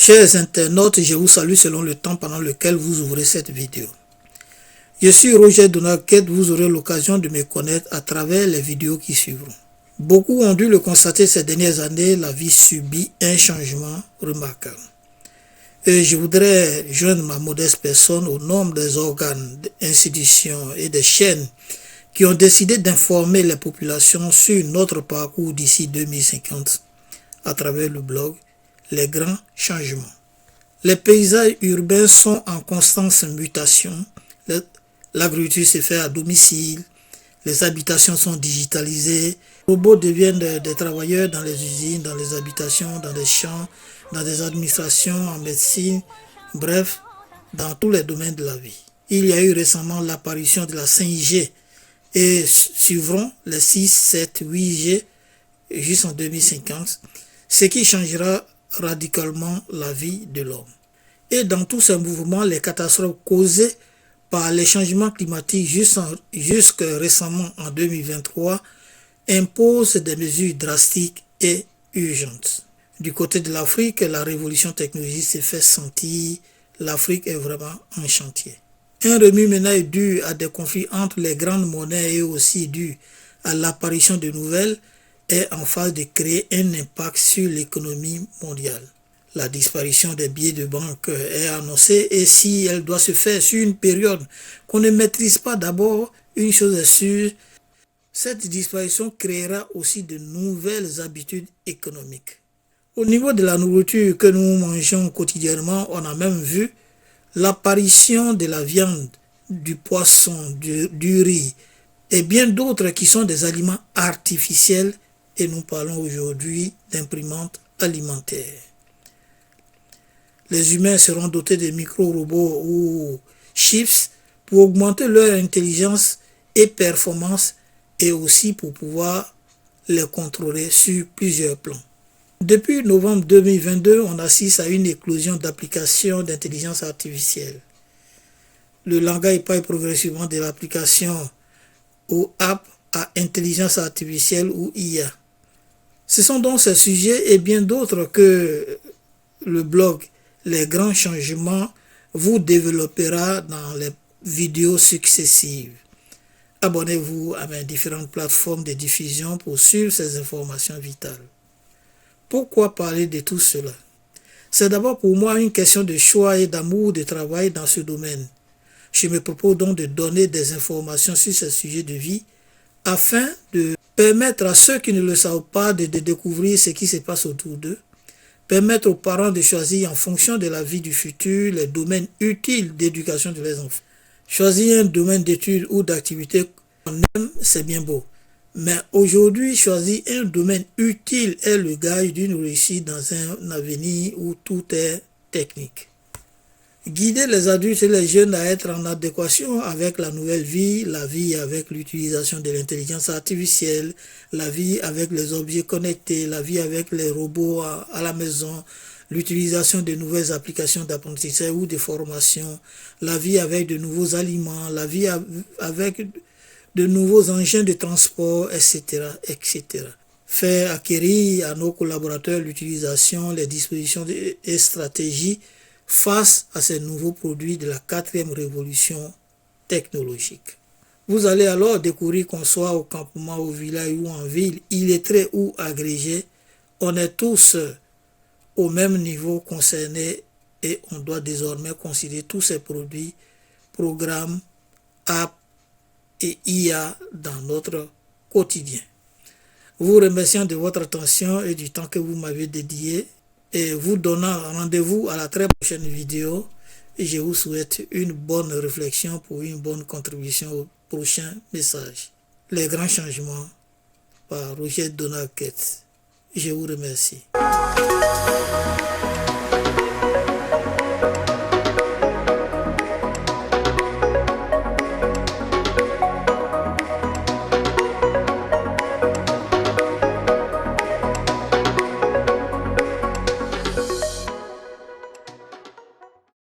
Chers internautes, je vous salue selon le temps pendant lequel vous ouvrez cette vidéo. Je suis Roger Donald-Kett, vous aurez l'occasion de me connaître à travers les vidéos qui suivront. Beaucoup ont dû le constater ces dernières années, la vie subit un changement remarquable. Et je voudrais joindre ma modeste personne au nombre des organes, des institutions et des chaînes qui ont décidé d'informer les populations sur notre parcours d'ici 2050 à travers le blog Les Grands Changements. Les paysages urbains sont en constante mutation. L'agriculture se fait à domicile, les habitations sont digitalisées, les robots deviennent des travailleurs dans les usines, dans les habitations, dans les champs, dans des administrations, en médecine, bref, dans tous les domaines de la vie. Il y a eu récemment l'apparition de la 5G et suivront les 6, 7, 8G jusqu'en 2050, ce qui changera radicalement la vie de l'homme. Et dans tous ces mouvements, les catastrophes causées par les changements climatiques jusque récemment en 2023 imposent des mesures drastiques et urgentes. Du côté de l'Afrique, la révolution technologique s'est fait sentir. L'Afrique est vraiment en chantier. Un remue-ménage dû à des conflits entre les grandes monnaies et aussi dû à l'apparition de nouvelles est en phase de créer un impact sur l'économie mondiale. La disparition des billets de banque est annoncée et si elle doit se faire sur une période qu'on ne maîtrise pas d'abord, une chose est sûre, cette disparition créera aussi de nouvelles habitudes économiques. Au niveau de la nourriture que nous mangeons quotidiennement, on a même vu l'apparition de la viande, du poisson, du riz et bien d'autres qui sont des aliments artificiels et nous parlons aujourd'hui d'imprimantes alimentaires. Les humains seront dotés de micro-robots ou chips pour augmenter leur intelligence et performance et aussi pour pouvoir les contrôler sur plusieurs plans. Depuis novembre 2022, on assiste à une éclosion d'applications d'intelligence artificielle. Le langage passe progressivement de l'application ou app à intelligence artificielle ou IA. Ce sont donc ces sujets et bien d'autres que le blog Les Grands Changements vous développera dans les vidéos successives. Abonnez-vous à mes différentes plateformes de diffusion pour suivre ces informations vitales. Pourquoi parler de tout cela? C'est d'abord pour moi une question de choix et d'amour de travail dans ce domaine. Je me propose donc de donner des informations sur ces sujets de vie afin de permettre à ceux qui ne le savent pas de découvrir ce qui se passe autour d'eux, permettre aux parents de choisir en fonction de la vie du futur les domaines utiles d'éducation de leurs enfants. Choisir un domaine d'études ou d'activité qu'on aime, c'est bien beau. Mais aujourd'hui, choisir un domaine utile est le gage d'une réussite dans un avenir où tout est technique. Guider les adultes et les jeunes à être en adéquation avec la nouvelle vie, la vie avec l'utilisation de l'intelligence artificielle, la vie avec les objets connectés, la vie avec les robots à la maison, l'utilisation de nouvelles applications d'apprentissage ou de formation, la vie avec de nouveaux aliments, la vie avec de nouveaux engins de transport, etc., etc. Faire acquérir à nos collaborateurs l'utilisation, les dispositions et stratégies face à ces nouveaux produits de la 4e révolution technologique. Vous allez alors découvrir qu'on soit au campement, au village ou en ville, illettré ou agrégé, on est tous au même niveau concernés et on doit désormais considérer tous ces produits, programmes, apps et IA dans notre quotidien. Vous remerciant de votre attention et du temps que vous m'avez dédié et vous donnant rendez-vous à la très prochaine vidéo et je vous souhaite une bonne réflexion pour une bonne contribution au prochain message. Les Grands Changements par Roger Donald-Kett. Je vous remercie.